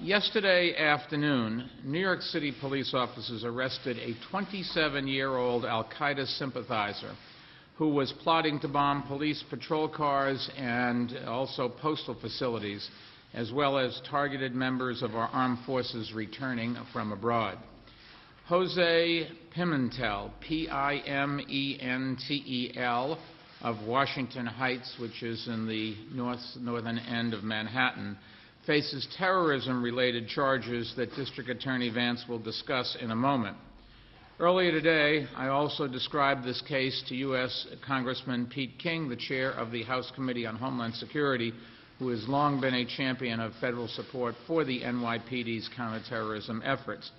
Yesterday afternoon, New York City police officers arrested a 27-year-old al-Qaeda sympathizer who was plotting to bomb police patrol cars and also postal facilities, as well as targeted members of our armed forces returning from abroad. Jose Pimentel, P-I-M-E-N-T-E-L, of Washington Heights, which is in the northern end of Manhattan, faces terrorism-related charges that District Attorney Vance will discuss in a moment. Earlier today, I also described this case to U.S. Congressman Pete King, the chair of the House Committee on Homeland Security, who has long been a champion of federal support for the NYPD's counterterrorism efforts.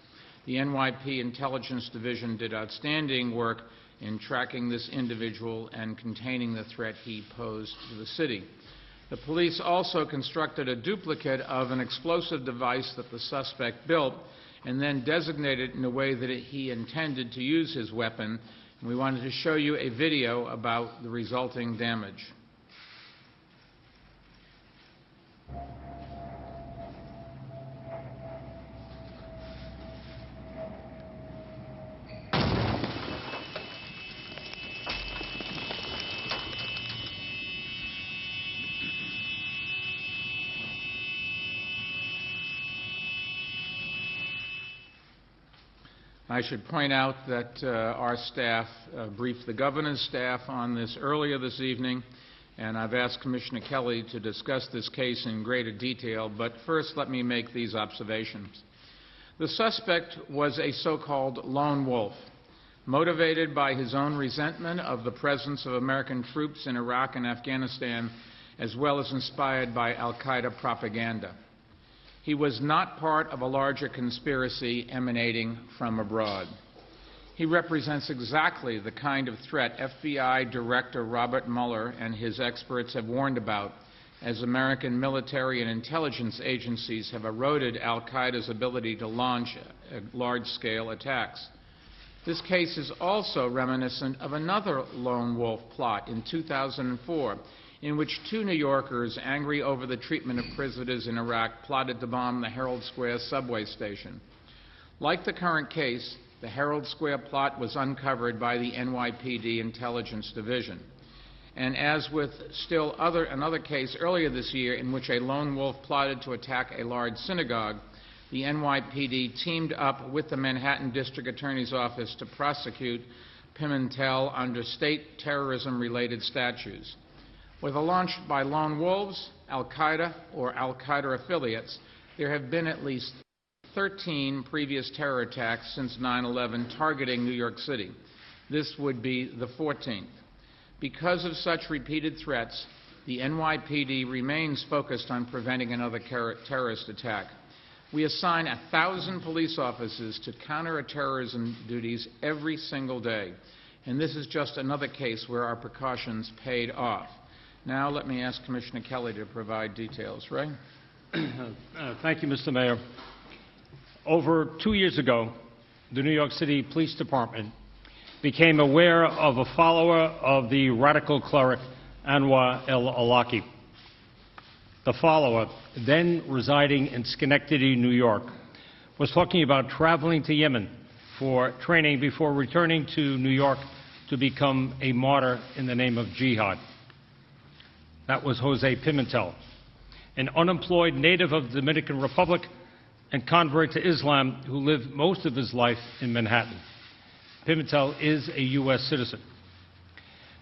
The NYP Intelligence Division did outstanding work in tracking this individual and containing the threat he posed to the city. The police also constructed a duplicate of an explosive device that the suspect built and then designated in a way that he intended to use his weapon. And we wanted to show you a video about the resulting damage. I should point out that our staff briefed the governor's staff on this earlier this evening, and I've asked Commissioner Kelly to discuss this case in greater detail, but first let me make these observations. The suspect was a so-called lone wolf, motivated by his own resentment of the presence of American troops in Iraq and Afghanistan, as well as inspired by al-Qaeda propaganda. He was not part of a larger conspiracy emanating from abroad. He represents exactly the kind of threat FBI Director Robert Mueller and his experts have warned about, as American military and intelligence agencies have eroded al-Qaeda's ability to launch large-scale attacks. This case is also reminiscent of another lone wolf plot in 2004, in which two New Yorkers, angry over the treatment of prisoners in Iraq, plotted to bomb the Herald Square subway station. Like the current case, the Herald Square plot was uncovered by the NYPD Intelligence Division. And as with another case earlier this year in which a lone wolf plotted to attack a large synagogue, the NYPD teamed up with the Manhattan District Attorney's Office to prosecute Pimentel under state terrorism-related statutes. Whether launched by lone wolves, al-Qaeda, or al-Qaeda affiliates, there have been at least 13 previous terror attacks since 9/11 targeting New York City. This would be the 14th. Because of such repeated threats, the NYPD remains focused on preventing another terrorist attack. We assign 1,000 police officers to counterterrorism duties every single day, and this is just another case where our precautions paid off. Now let me ask Commissioner Kelly to provide details. Ray? Thank you, Mr. Mayor. Over 2 years ago, the New York City Police Department became aware of a follower of the radical cleric Anwar al-Awlaki. The follower, then residing in Schenectady, New York, was talking about traveling to Yemen for training before returning to New York to become a martyr in the name of jihad. That was Jose Pimentel, an unemployed native of the Dominican Republic and convert to Islam who lived most of his life in Manhattan. Pimentel is a U.S. citizen.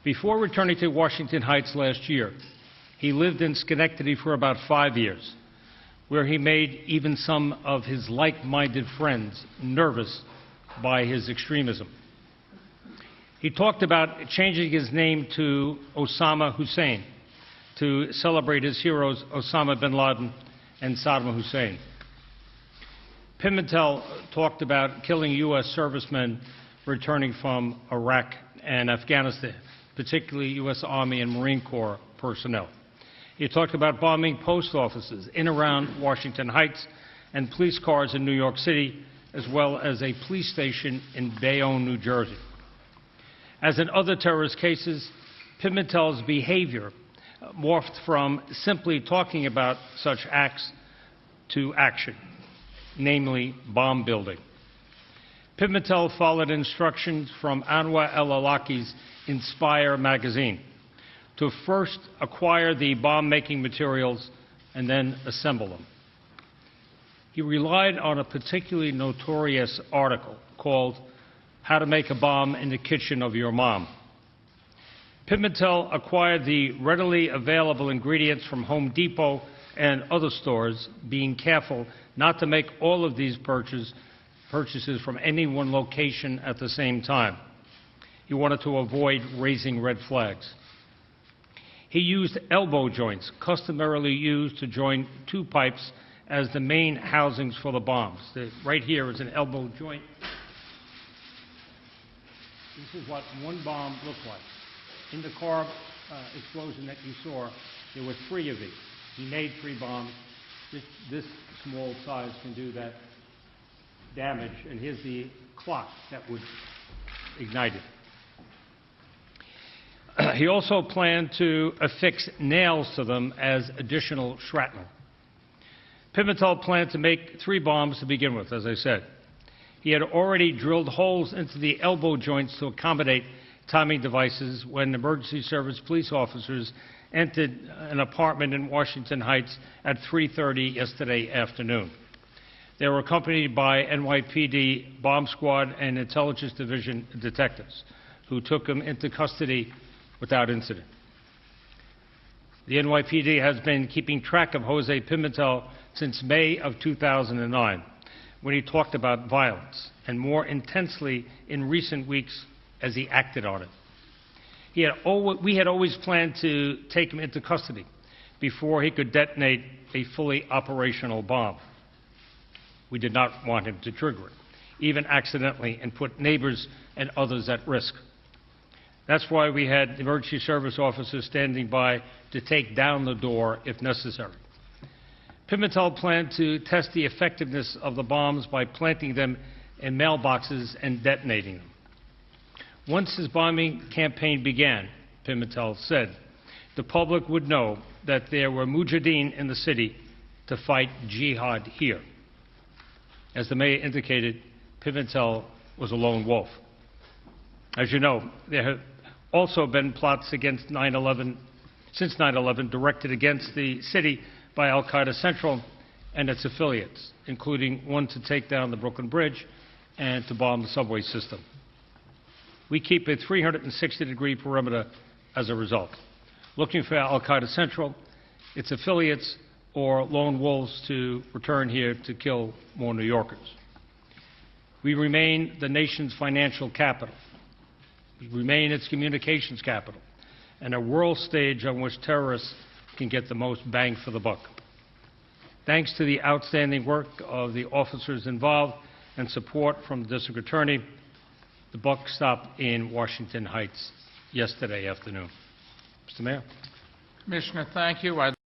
Before returning to Washington Heights last year, he lived in Schenectady for about 5 years, where he made even some of his like-minded friends nervous by his extremism. He talked about changing his name to Osama Hussein to celebrate his heroes Osama bin Laden and Saddam Hussein. Pimentel talked about killing U.S. servicemen returning from Iraq and Afghanistan, particularly U.S. Army and Marine Corps personnel. He talked about bombing post offices in around Washington Heights and police cars in New York City, as well as a police station in Bayonne, New Jersey. As in other terrorist cases, Pimentel's behavior morphed from simply talking about such acts to action, namely bomb building. Pimentel followed instructions from Anwar el-Awlaki's Inspire magazine to first acquire the bomb-making materials and then assemble them. He relied on a particularly notorious article called How to Make a Bomb in the Kitchen of Your Mom. Pimentel acquired the readily available ingredients from Home Depot and other stores, being careful not to make all of these purchases from any one location at the same time. He wanted to avoid raising red flags. He used elbow joints, customarily used to join two pipes, as the main housings for the bombs. Right here is an elbow joint. This is what one bomb looked like. In the car explosion that you saw, there were 3 of these. He made 3 bombs. This small size can do that damage, and here's the clock that would ignite it. He also planned to affix nails to them as additional shrapnel. Pimentel planned to make 3 bombs to begin with, as I said. He had already drilled holes into the elbow joints to accommodate timing devices when emergency service police officers entered an apartment in Washington Heights at 3:30 yesterday afternoon. They were accompanied by NYPD bomb squad and intelligence division detectives, who took him into custody without incident. The NYPD has been keeping track of Jose Pimentel since May of 2009, when he talked about violence, and more intensely in recent weeks as he acted on it. We had always planned to take him into custody before he could detonate a fully operational bomb. We did not want him to trigger it, even accidentally, and put neighbors and others at risk. That's why we had emergency service officers standing by to take down the door if necessary. Pimentel planned to test the effectiveness of the bombs by planting them in mailboxes and detonating them. Once his bombing campaign began, Pimentel said, the public would know that there were mujahideen in the city to fight jihad here. As the mayor indicated, Pimentel was a lone wolf. As you know, there have also been plots against since 9/11 directed against the city by Al-Qaeda Central and its affiliates, including one to take down the Brooklyn Bridge and to bomb the subway system. We keep a 360-degree perimeter as a result, looking for Al-Qaeda Central, its affiliates, or lone wolves to return here to kill more New Yorkers. We remain the nation's financial capital. We remain its communications capital, and a world stage on which terrorists can get the most bang for the buck. Thanks to the outstanding work of the officers involved and support from the district attorney, the buck stopped in Washington Heights yesterday afternoon. Mr. Mayor. Commissioner, thank you.